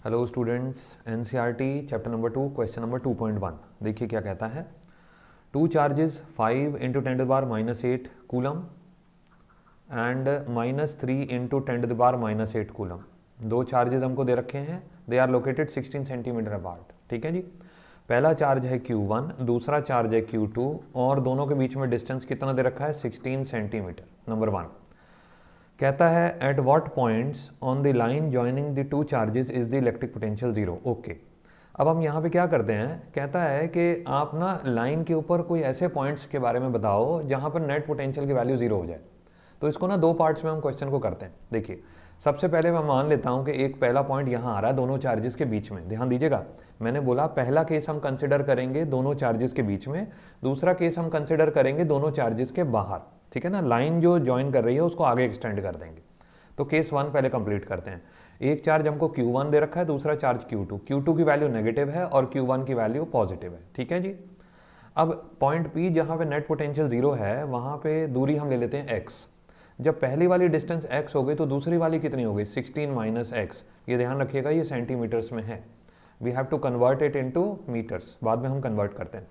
Hello students, NCERT chapter number 2 question number 2.1 देखिए क्या कहता है। Two charges 5 into 10 to the power -8 coulomb and -3 into 10 to the power -8 coulomb. दो charges हमको दे रखे हैं, they are located 16 centimetre apart. ठीक है जी। पहला चार्ज है Q1, दूसरा चार्ज है Q2 और दोनों के बीच में डिस्टेंस कितना दे रखा है 16 सेंटीमीटर। नंबर 1 कहता है at what points on the line joining the two charges is the electric potential zero. Okay, अब हम यहाँ पे क्या करते हैं, कहता है कि आप ना लाइन के ऊपर कोई ऐसे पॉइंट्स के बारे में बताओ जहाँ पर नेट पोटेंशियल की वैल्यू जीरो हो जाए। तो इसको ना दो पार्ट्स में हम क्वेश्चन को करते हैं। देखिए, सबसे पहले मैं मान लेता हूँ कि एक पहला पॉइंट यहाँ आ रहा है दोनों चार्जेस के बीच में। ध्यान दीजिएगा, मैंने बोला पहला केस हम कंसिडर करेंगे दोनों चार्जेस के बीच में, दूसरा केस हम कंसिडर करेंगे दोनों चार्जेस के बाहर। ठीक है ना, लाइन जो ज्वाइन कर रही है उसको आगे एक्सटेंड कर देंगे। तो केस 1 पहले कंप्लीट करते हैं। एक चार्ज हमको Q1 दे रखा है, दूसरा चार्ज Q2। Q2 की वैल्यू नेगेटिव है और Q1 की वैल्यू पॉजिटिव है। ठीक है जी। अब पॉइंट P जहाँ पे नेट पोटेंशियल जीरो है वहाँ पे दूरी हम ले लेते हैं x। जब पहली वाली डिस्टेंस x हो गई तो दूसरी वाली कितनी हो गई 16 माइनस x। ये ध्यान रखिएगा, ये सेंटीमीटर्स में है। We have to convert it into metres, बाद में हम कन्वर्ट करते हैं।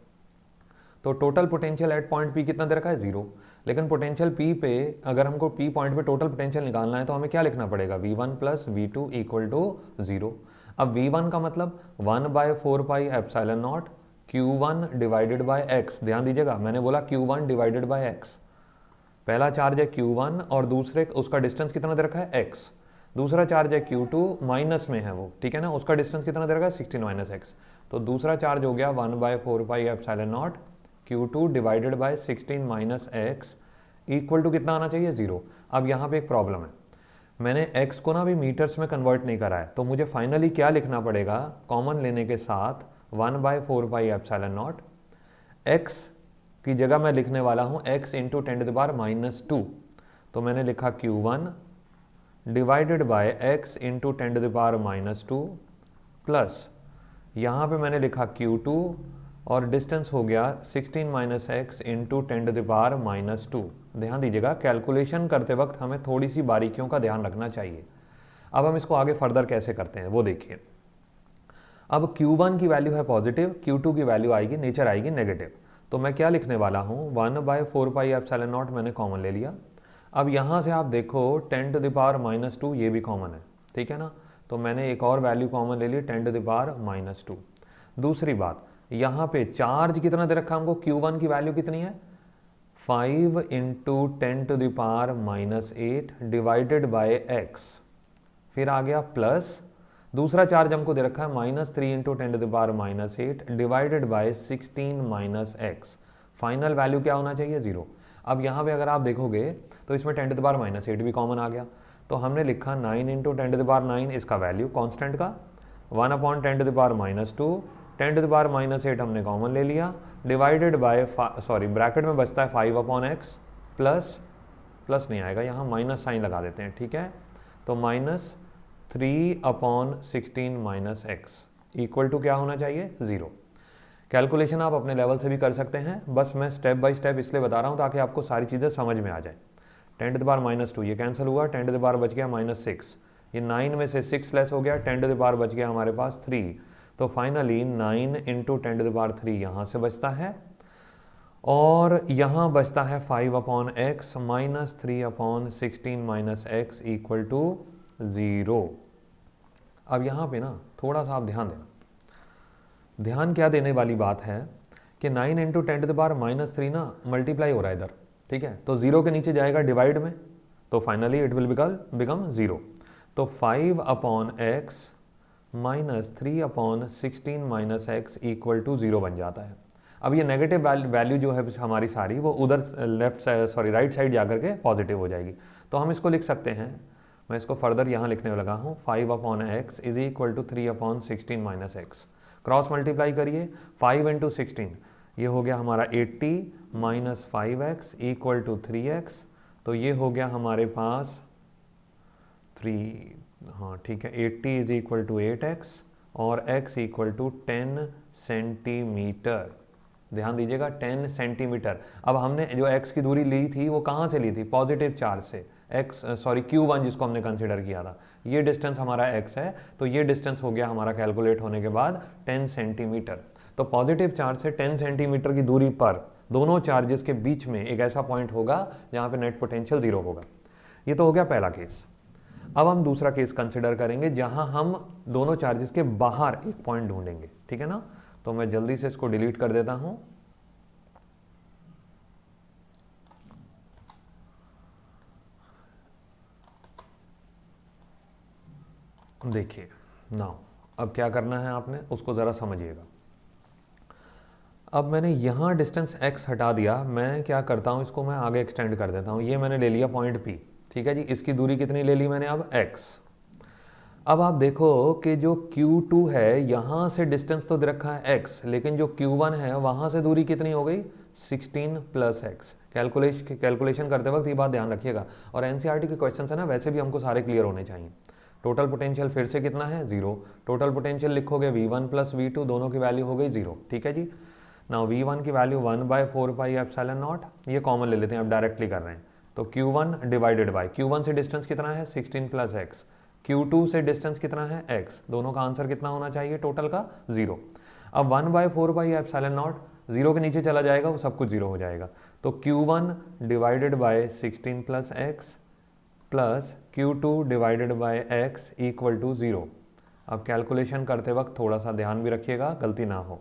तो total potential at point P कितना दे रखा है 0। लेकिन पोटेंशियल P पे अगर हमको P पॉइंट पे टोटल पोटेंशियल निकालना है तो हमें क्या लिखना पड़ेगा, V1 plus V2 equal to 0। अब V1 का मतलब 1/4 pi epsilon not Q1 divided by x। ध्यान दीजिएगा, मैंने बोला Q1 डिवाइडेड बाय x। पहला चार्ज है Q1 और दूसरे उसका डिस्टेंस कितना दे रखा है x। दूसरा चार्ज है Q2, माइनस में है वो, ठीक है ना, उसका डिस्टेंस कितना दे रखा है 16 माइनस x। तो दूसरा चार्ज हो गया 1/4 pi epsilon naught Q2 divided by 16 minus x equal to कितना आना चाहिए 0। अब यहाँ पे एक प्रॉब्लम है, मैंने x को ना अभी मीटर्स में कन्वर्ट नहीं करा है, तो मुझे फाइनली क्या लिखना पड़ेगा, कॉमन लेने के साथ 1/4 पाई एप्सिलॉन नॉट x की जगह मैं लिखने वाला हूँ x into 10 to the power -2। तो मैंने लिखा Q1 divided by x into 10 to the power -2 plus यहाँ पे मैंने लिखा Q2 और डिस्टेंस हो गया 16 minus x into 10 to the power -2। ध्यान दीजिएगा, कैलकुलेशन करते वक्त हमें थोड़ी सी बारीकियों का ध्यान रखना चाहिए। अब हम इसको आगे फर्दर कैसे करते हैं वो देखिए। अब Q1 की वैल्यू है पॉजिटिव, Q2 की वैल्यू आएगी, नेचर आएगी नेगेटिव। तो मैं क्या लिखने वाला हूँ, 1/4 पाई एप्सिलॉन नॉट मैंने कॉमन ले लिया। अब यहाँ से आप देखो 10 टू द पावर -2 ये भी कॉमन है, ठीक है ना। तो मैंने एक और वैल्यू कॉमन ले ली 10 टू द पावर -2। दूसरी बात, यहाँ पे चार्ज कितना दे रखा हमको, Q1 की वैल्यू कितनी है 5 into 10 to the power -8 divided by x। फिर आ गया प्लस दूसरा चार्ज हमको दे रखा है -3 into 10 to the power -8 divided by 16 minus x। Final value क्या होना चाहिए 0। अब यहाँ पे अगर आप देखोगे तो इसमें 10 टू द पावर -8 भी कॉमन आ गया। तो हमने लिखा 9 इंटू 10 टू द पावर 9, इसका वैल्यू कॉन्स्टेंट का 1/10 to the power -2, 10 to the power -8 हमने कॉमन ले लिया, डिवाइडेड बाय ब्रैकेट में बचता है 5/x प्लस नहीं आएगा, यहाँ माइनस साइन लगा देते हैं, ठीक है। तो -3/16 माइनस एक्स इक्वल टू क्या होना चाहिए 0। कैलकुलेशन आप अपने लेवल से भी कर सकते हैं, बस मैं स्टेप बाय स्टेप इसलिए बता रहा हूँ ताकि आपको सारी चीज़ें समझ में आ जाए। 10 टू द पावर -2 ये कैंसिल हुआ, 10 टू द पावर बच गया -6, ये 9 में से 6 लेस हो गया, 10 टू द पावर बच गया हमारे पास 3। तो finally 9 into 10 to the power 3 यहाँ से बचता है और यहाँ बचता है 5/x -3/16 minus x equal to 0। अब यहाँ पे ना थोड़ा सा आप ध्यान देना, ध्यान क्या देने वाली बात है कि 9 इंटू 10 टू द पावर -3 ना मल्टीप्लाई हो रहा है इधर, ठीक है। तो 0 के नीचे जाएगा डिवाइड में, तो फाइनली इट विल बिकम 0। तो 5/x -3/16 minus x equal to 0 बन जाता है। अब ये नेगेटिव वैल्यू जो है हमारी सारी वो उधर राइट साइड जाकर के पॉजिटिव हो जाएगी। तो हम इसको लिख सकते हैं, मैं इसको फर्दर यहाँ लिखने लगा हूँ, 5/x is equal to 3/16 minus x. Cross multiply करिए, 5 इंटू 16 ये हो गया हमारा 80 minus 5x equal to 3x। तो ये हो गया हमारे पास 3, हाँ ठीक है, 80 इज इक्वल टू 8x और x इक्वल टू 10 सेंटीमीटर। ध्यान दीजिएगा 10 सेंटीमीटर। अब हमने जो x की दूरी ली थी वो कहाँ से ली थी, पॉजिटिव चार्ज से। Q1 जिसको हमने कंसिडर किया था, ये डिस्टेंस हमारा x है, तो ये डिस्टेंस हो गया हमारा कैलकुलेट होने के बाद 10 सेंटीमीटर। तो पॉजिटिव चार्ज से 10 सेंटीमीटर की दूरी पर दोनों चार्जेस के बीच में एक ऐसा पॉइंट होगा जहां पे नेट पोटेंशियल 0 होगा। ये तो हो गया पहला केस। अब हम दूसरा केस कंसिडर करेंगे जहां हम दोनों चार्जेस के बाहर एक पॉइंट ढूंढेंगे, ठीक है ना। तो मैं जल्दी से इसको डिलीट कर देता हूं। देखिए नाउ अब क्या करना है आपने, उसको ज़रा समझिएगा। अब मैंने यहाँ डिस्टेंस x हटा दिया, मैं क्या करता हूँ, इसको मैं आगे एक्सटेंड कर देता हूँ। ये मैंने ले लिया पॉइंट P, ठीक है जी। इसकी दूरी कितनी ले ली मैंने अब x। अब आप देखो कि जो Q2 है यहाँ से डिस्टेंस तो दे रखा है x, लेकिन जो Q1 है वहाँ से दूरी कितनी हो गई 16 प्लस x। कैलकुलेशन करते वक्त ये बात ध्यान रखिएगा, और एनसीईआरटी के क्वेश्चन है ना, वैसे भी हमको सारे क्लियर होने चाहिए। टोटल पोटेंशियल फिर से कितना है 0। टोटल पोटेंशियल लिखोगे V1 प्लस V2, दोनों की वैल्यू हो गई 0, ठीक है जी। नाउ V1 की वैल्यू 1/4 पाई एप्सिलॉन नॉट, ये कॉमन ले लेते हैं, अब डायरेक्टली कर रहे हैं। तो Q1 डिवाइडेड बाय Q1 से डिस्टेंस कितना है 16 प्लस x, Q2 से डिस्टेंस कितना है x, दोनों का आंसर कितना होना चाहिए टोटल का 0। अब 1/4 पाई एप्सिलॉन नॉट 0 के नीचे चला जाएगा, वो सब कुछ 0 हो जाएगा। तो Q1 divided by 16 plus x plus Q2 divided by x equal to 0। अब कैलकुलेशन करते वक्त थोड़ा सा ध्यान भी रखिएगा, गलती ना हो।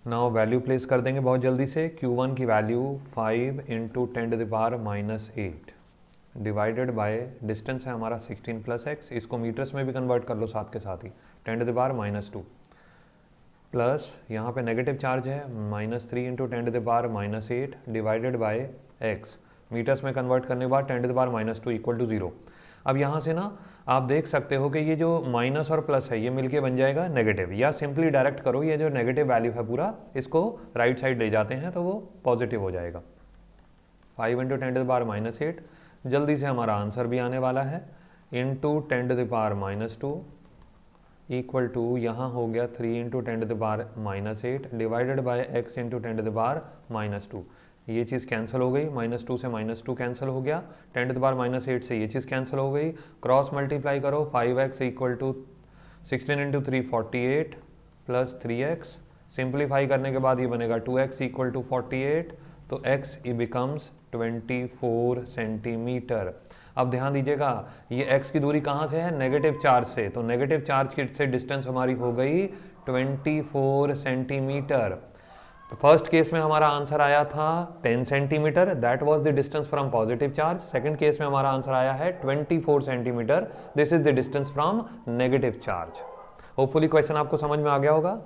नाउ वैल्यू प्लेस कर देंगे बहुत जल्दी से। Q1 की value 5 into 10⁻⁻8 divided by distance है हमारा 16 प्लस x, इसको मीटर्स में भी कन्वर्ट कर लो साथ के साथ ही, 10⁻⁻2 प्लस यहाँ पे नेगेटिव चार्ज है -3 into 10⁻⁻8 divided by x, metres में कन्वर्ट करने के बाद 10⁻2 इक्वल टू 0। अब यहाँ से ना आप देख सकते हो कि ये जो माइनस और प्लस है ये मिलके बन जाएगा नेगेटिव, या सिंपली डायरेक्ट करो, ये जो नेगेटिव वैल्यू है पूरा इसको राइट साइड ले जाते हैं तो वो पॉजिटिव हो जाएगा। 5 इंटू 10⁻⁻8, जल्दी से हमारा आंसर भी आने वाला है, इंटू 10⁻2 इक्वल टू यहाँ हो गया 3 into 10⁻8 divided by x into 10⁻2। ये चीज़ कैंसिल हो गई, -2 से -2 कैंसिल हो गया, 10⁻8 से ये चीज़ कैंसिल हो गई, क्रॉस मल्टीप्लाई करो 5x equal to 16 into 3 48 plus 3x, simplify करने के बाद ये बनेगा 2x इक्वल टू 48, तो x ई बिकम्स 24 सेंटीमीटर। अब ध्यान दीजिएगा, ये x की दूरी कहाँ से है नेगेटिव चार्ज से, तो नेगेटिव चार्ज से डिस्टेंस हमारी हो गई 24 सेंटीमीटर। फर्स्ट केस में हमारा आंसर आया था 10 centimetre, that was the distance from positive charge. Second case में हमारा आंसर आया है 24 centimetre, this is the distance from negative charge. Hopefully question आपको समझ में आ गया होगा।